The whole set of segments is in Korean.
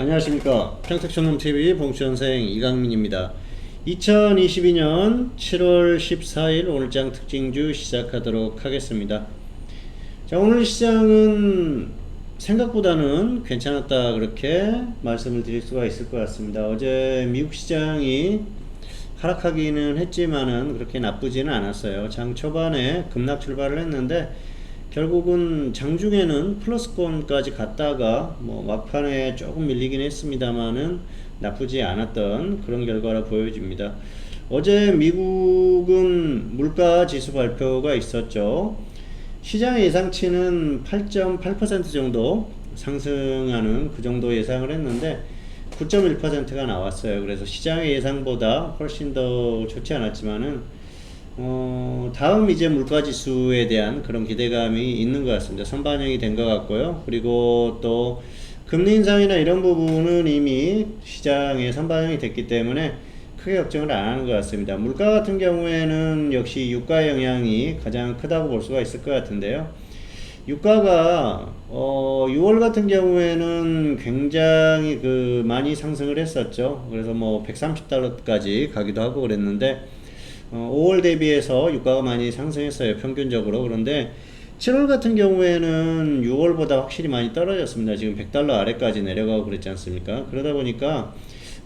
안녕하십니까. 평택천문TV 봉수현생 이강민입니다. 2022년 7월 14일 오늘장 특징주 시작하도록 하겠습니다. 자, 오늘 시장은 생각보다는 괜찮았다, 그렇게 말씀을 드릴 수가 있을 것 같습니다. 어제 미국 시장이 하락하기는 했지만은 그렇게 나쁘지는 않았어요. 장 초반에 급락 출발을 했는데 결국은 장중에는 플러스권까지 갔다가 막판에 조금 밀리긴 했습니다만은 나쁘지 않았던 그런 결과라 보여집니다. 어제 미국은 물가 지수 발표가 있었죠. 시장의 예상치는 8.8% 정도 상승하는 그 정도 예상을 했는데 9.1%가 나왔어요. 그래서 시장의 예상보다 훨씬 더 좋지 않았지만은 다음 이제 물가지수에 대한 그런 기대감이 있는 것 같습니다. 선반영이 된 것 같고요. 그리고 또 금리 인상이나 이런 부분은 이미 시장에 선반영이 됐기 때문에 크게 걱정을 안 하는 것 같습니다. 물가 같은 경우에는 역시 유가의 영향이 가장 크다고 볼 수가 있을 것 같은데요. 유가가 6월 같은 경우에는 굉장히 많이 상승을 했었죠. 그래서 130달러까지 가기도 하고 그랬는데 5월 대비해서 유가가 많이 상승했어요, 평균적으로. 그런데 7월 같은 경우에는 6월보다 확실히 많이 떨어졌습니다. 지금 100달러 아래까지 내려가고 그랬지 않습니까? 그러다 보니까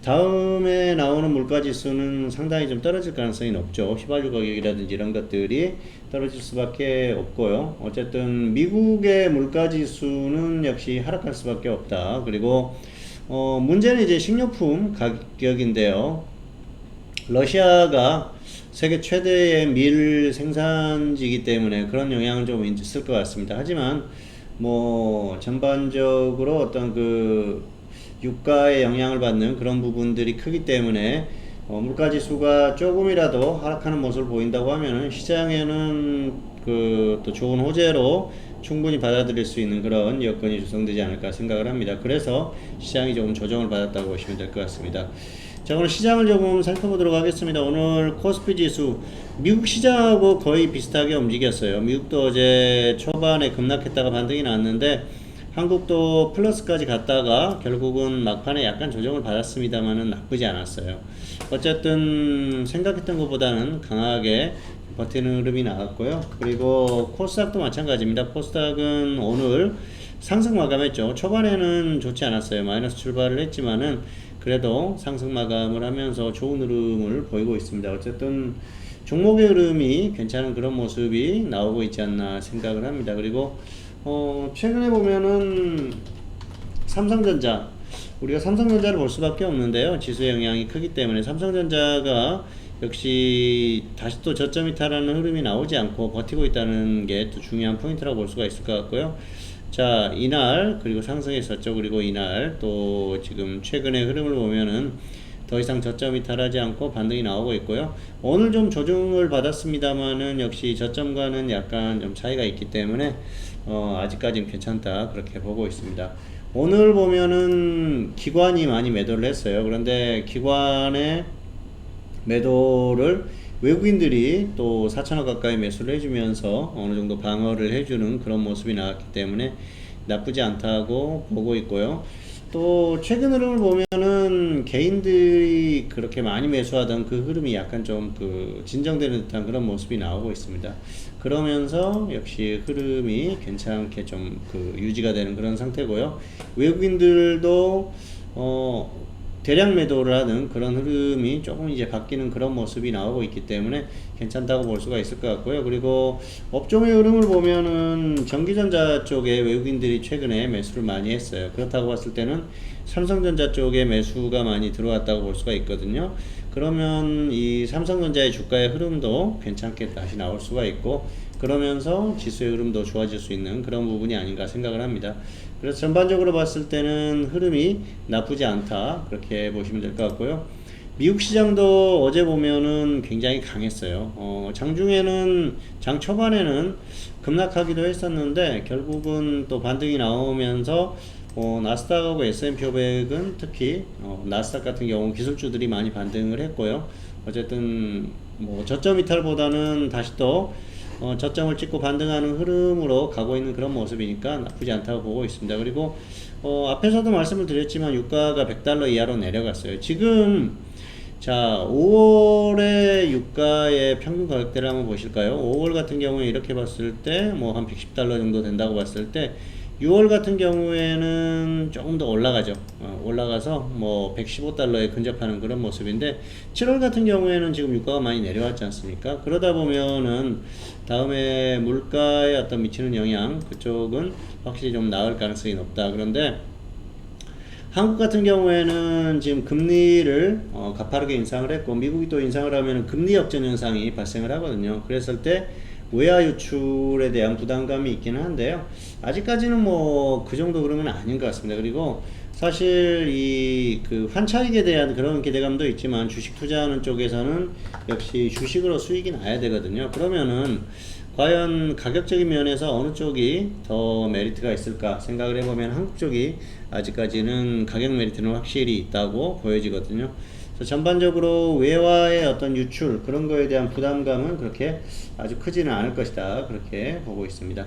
다음에 나오는 물가지수는 상당히 좀 떨어질 가능성이 높죠. 휘발유 가격이라든지 이런 것들이 떨어질 수밖에 없고요. 어쨌든 미국의 물가지수는 역시 하락할 수밖에 없다. 그리고 문제는 이제 식료품 가격인데요. 러시아가 세계 최대의 밀 생산지이기 때문에 그런 영향은 좀 있을 것 같습니다. 하지만 전반적으로 어떤 유가에 영향을 받는 그런 부분들이 크기 때문에 물가지수가 조금이라도 하락하는 모습을 보인다고 하면은 시장에는 또 좋은 호재로 충분히 받아들일 수 있는 그런 여건이 조성되지 않을까 생각을 합니다. 그래서 시장이 조금 조정을 받았다고 보시면 될 것 같습니다. 자, 오늘 시장을 조금 살펴보도록 하겠습니다. 오늘 코스피 지수 미국 시장하고 거의 비슷하게 움직였어요. 미국도 어제 초반에 급락했다가 반등이 났는데 한국도 플러스까지 갔다가 결국은 막판에 약간 조정을 받았습니다만은 나쁘지 않았어요. 어쨌든 생각했던 것보다는 강하게 버티는 흐름이 나왔고요. 그리고 코스닥도 마찬가지입니다. 코스닥은 오늘 상승 마감했죠. 초반에는 좋지 않았어요. 마이너스 출발을 했지만은 그래도 상승 마감을 하면서 좋은 흐름을 보이고 있습니다. 어쨌든 종목의 흐름이 괜찮은 그런 모습이 나오고 있지 않나 생각을 합니다. 그리고 최근에 보면은 삼성전자, 우리가 삼성전자를 볼 수밖에 없는데요. 지수의 영향이 크기 때문에 삼성전자가 역시 다시 또 저점 이탈하는 흐름이 나오지 않고 버티고 있다는 게 또 중요한 포인트라고 볼 수가 있을 것 같고요. 자, 이날 그리고 상승했었죠. 그리고 이날 또 지금 최근의 흐름을 보면은 더 이상 저점 이탈하지 않고 반등이 나오고 있고요. 오늘 좀 조정을 받았습니다만은 역시 저점과는 약간 좀 차이가 있기 때문에 아직까지는 괜찮다, 그렇게 보고 있습니다. 오늘 보면은 기관이 많이 매도를 했어요. 그런데 기관의 매도를 외국인들이 또 4천억 가까이 매수를 해주면서 어느 정도 방어를 해주는 그런 모습이 나왔기 때문에 나쁘지 않다고 보고 있고요. 또 최근 흐름을 보면은 개인들이 그렇게 많이 매수하던 그 흐름이 약간 좀 진정되는 듯한 그런 모습이 나오고 있습니다. 그러면서 역시 흐름이 괜찮게 좀 유지가 되는 그런 상태고요. 외국인들도 대량 매도를 하는 그런 흐름이 조금 이제 바뀌는 그런 모습이 나오고 있기 때문에 괜찮다고 볼 수가 있을 것 같고요. 그리고 업종의 흐름을 보면은 전기전자 쪽에 외국인들이 최근에 매수를 많이 했어요. 그렇다고 봤을 때는 삼성전자 쪽에 매수가 많이 들어왔다고 볼 수가 있거든요. 그러면 이 삼성전자의 주가의 흐름도 괜찮게 다시 나올 수가 있고, 그러면서 지수의 흐름도 좋아질 수 있는 그런 부분이 아닌가 생각을 합니다. 그래서 전반적으로 봤을 때는 흐름이 나쁘지 않다, 그렇게 보시면 될 것 같고요. 미국 시장도 어제 보면은 굉장히 강했어요. 장중에는, 장 초반에는 급락하기도 했었는데 결국은 또 반등이 나오면서 나스닥하고 S&P 500은 특히 나스닥 같은 경우 기술주들이 많이 반등을 했고요. 어쨌든 저점 이탈보다는 다시 또 저점을 찍고 반등하는 흐름으로 가고 있는 그런 모습이니까 나쁘지 않다고 보고 있습니다. 그리고 앞에서도 말씀을 드렸지만 유가가 100달러 이하로 내려갔어요. 지금 자, 5월의 유가의 평균 가격대를 한번 보실까요? 5월 같은 경우에 이렇게 봤을 때 뭐 한 110달러 정도 된다고 봤을 때 6월 같은 경우에는 조금 더 올라가죠. 올라가서 뭐 115달러에 근접하는 그런 모습인데 7월 같은 경우에는 지금 유가가 많이 내려왔지 않습니까? 그러다 보면은 다음에 물가에 어떤 미치는 영향 그쪽은 확실히 좀 나을 가능성이 높다. 그런데 한국 같은 경우에는 지금 금리를 가파르게 인상을 했고 미국이 또 인상을 하면 금리 역전 현상이 발생을 하거든요. 그랬을 때 외화 유출에 대한 부담감이 있기는 한데요. 아직까지는 뭐 그 정도 그러면 아닌 것 같습니다. 그리고 사실 이 그 환차익에 대한 그런 기대감도 있지만 주식 투자하는 쪽에서는 역시 주식으로 수익이 나야 되거든요. 그러면은 과연 가격적인 면에서 어느 쪽이 더 메리트가 있을까 생각을 해보면 한국 쪽이 아직까지는 가격 메리트는 확실히 있다고 보여지거든요. 그래서 전반적으로 외화의 어떤 유출 그런 거에 대한 부담감은 그렇게 아주 크지는 않을 것이다 그렇게 보고 있습니다.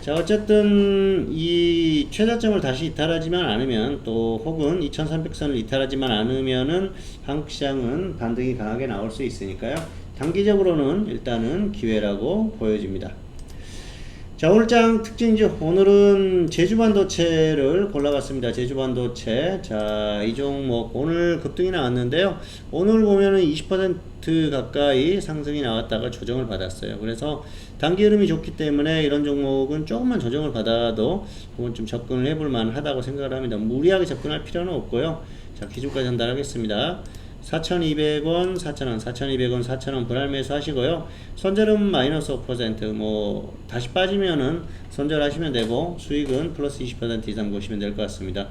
자, 어쨌든 이 최저점을 다시 이탈하지만 않으면 또 혹은 2300선을 이탈하지만 않으면은 한국 시장은 반등이 강하게 나올 수 있으니까요. 단기적으로는 일단은 기회라고 보여집니다. 자, 오늘 장 특징주 오늘은 제주반도체를 골라봤습니다. 제주반도체. 자, 이 종목 오늘 급등이 나왔는데요. 오늘 보면은 20% 가까이 상승이 나왔다가 조정을 받았어요. 그래서 단기 흐름이 좋기 때문에 이런 종목은 조금만 조정을 받아도 한번 좀 접근을 해볼 만하다고 생각을 합니다. 무리하게 접근할 필요는 없고요. 자, 기준까지 전달하겠습니다. 4,200원, 4,000원, 4,200원, 4,000원 분할 매수 하시고요. 손절은 마이너스 5%, 뭐, 다시 빠지면은 손절하시면 되고, 수익은 플러스 20% 이상 보시면 될 것 같습니다.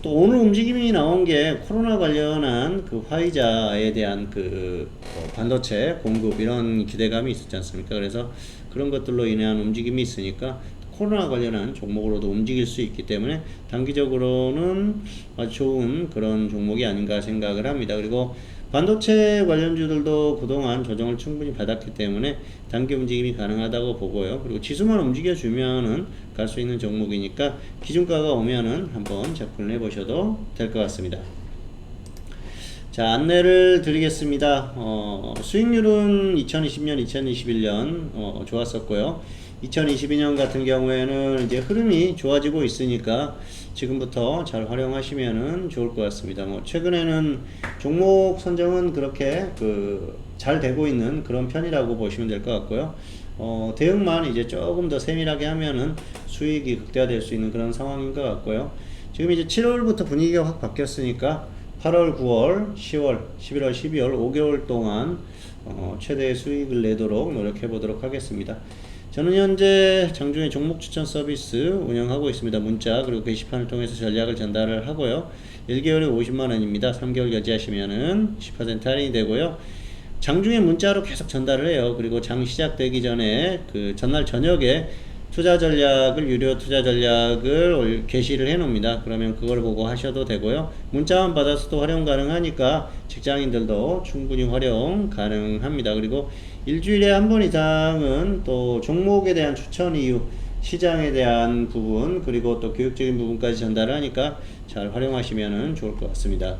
또 오늘 움직임이 나온 게 코로나 관련한 그 화이자에 대한 그 반도체 공급 이런 기대감이 있었지 않습니까? 그래서 그런 것들로 인한 움직임이 있으니까 코로나 관련한 종목으로도 움직일 수 있기 때문에 단기적으로는 아주 좋은 그런 종목이 아닌가 생각을 합니다. 그리고 반도체 관련주들도 그동안 조정을 충분히 받았기 때문에 단기 움직임이 가능하다고 보고요. 그리고 지수만 움직여주면은 갈 수 있는 종목이니까 기준가가 오면은 한번 접근을 해보셔도 될 것 같습니다. 자, 안내를 드리겠습니다. 수익률은 2020년, 2021년 좋았었고요. 2022년 같은 경우에는 이제 흐름이 좋아지고 있으니까 지금부터 잘 활용하시면은 좋을 것 같습니다. 뭐 최근에는 종목 선정은 그렇게 잘 되고 있는 그런 편이라고 보시면 될 것 같고요. 대응만 이제 조금 더 세밀하게 하면은 수익이 극대화될 수 있는 그런 상황인 것 같고요. 지금 이제 7월부터 분위기가 확 바뀌었으니까 8월, 9월, 10월, 11월, 12월 5개월 동안 최대의 수익을 내도록 노력해 보도록 하겠습니다. 저는 현재 장중에 종목 추천 서비스 운영하고 있습니다. 문자 그리고 게시판을 통해서 전략을 전달을 하고요. 1개월에 50만원입니다. 3개월 결제하시면은 10% 할인이 되고요. 장중에 문자로 계속 전달을 해요. 그리고 장 시작되기 전에 그 전날 저녁에 투자 전략을 유료 투자 전략을 게시를 해 놓습니다. 그러면 그걸 보고 하셔도 되고요. 문자만 받아서도 활용 가능하니까 직장인들도 충분히 활용 가능합니다. 그리고 일주일에 한 번 이상은 또 종목에 대한 추천 이유, 시장에 대한 부분, 그리고 또 교육적인 부분까지 전달을 하니까 잘 활용하시면 좋을 것 같습니다.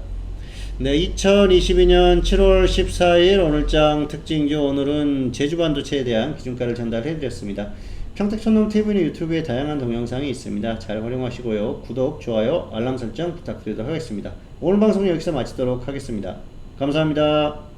네, 2022년 7월 14일 오늘장 특징주 오늘은 제주반도체에 대한 기준가를 전달해 드렸습니다. 평택촌놈TV는 유튜브에 다양한 동영상이 있습니다. 잘 활용하시고요. 구독, 좋아요, 알람 설정 부탁드리도록 하겠습니다. 오늘 방송 여기서 마치도록 하겠습니다. 감사합니다.